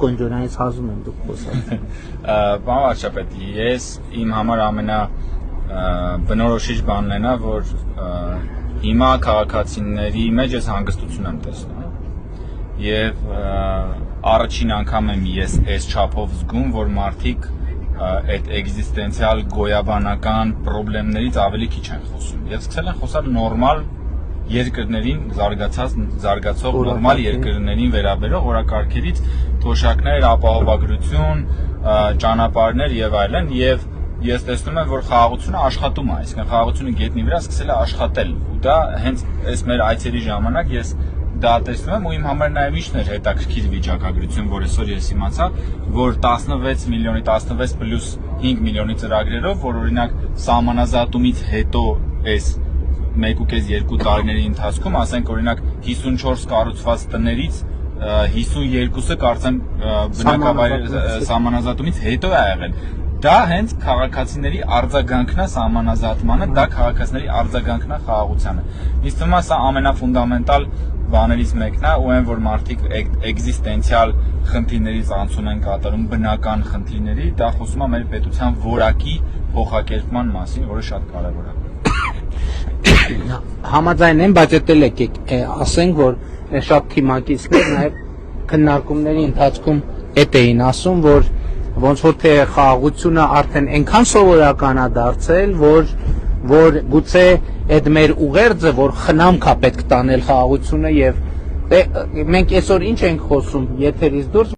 Կոնջորայից հազում եմ դուք խոսած։ Պարոն վարչապետ, ես իմ համար ամենա բնորոշիչ բանն է նա, որ հիմա քաղաքացիների մեջ ես հանգստություն եմ տեսնում եւ առաջին անգամ եմ ես այս չափով զգում, որ մարդիկ այդ էգզիստենցիալ գոյաբանական խնդիրներից ավելի քիչ են խոսում եւ սկսել են խոսալ նորմալ երկրներին զարգացող նորմալ երկրներին վերաբերող օրակարգերից թոշակներ, ապահովագրություն, ճանապարհներ եւ այլն եւ ես տեսնում եմ որ խաղաղությունը աշխատում է, այսինքն խաղաղությունը գետնի վրա սկսել է աշխատել ու դա հենց այս մեր այցերի ժամանակ ես դա տեսնում եմ ու իմ համար նաեւ միշտ էր հետաքրքիր վիճակագրություն, որ այսօր ես իմացա, որ 16 միլիոնի 16 պլյուս 5 միլիոնի ծրագրերով, որ օրինակ սահմանազատումից հետո այս 1.5-2 տարիների ընթացքում, ասենք օրինակ 54 կառուցված տներից 52-ը կարծեմ բնակավայր սահմանազատումից հետո է եղել։ Դա հենց քաղաքացիների արձագանքն է սահմանազատմանը, դա քաղաքացիների արձագանքն է խաղաղությանը։ Ինձ թվում է սա ամենաֆունդամենտալ բաներից մեկն է, ու այն որ մարդիկ էգզիստենցիալ խնդիրներից անցում են կատարում բնական խնդիրների, դա խոսում է մեր պետության որակի փոխակերպման մասին, որը շատ կարևոր է։ Համաձայն եմ, բայց էդ էլ եկեք ասենք, որ շատ թիմակիցներ նաև քննարկումների ընթացքում էդ էին ասում, որ ոնց որ թե խաղաղությունը արդեն այնքան սովորական է դարձել, որ գուցե այդ մեր ուղերձը, որ խնամք է պետք տանել խաղաղությունը եւ մենք այսօր ինչ ենք խոսում եթերից դուրս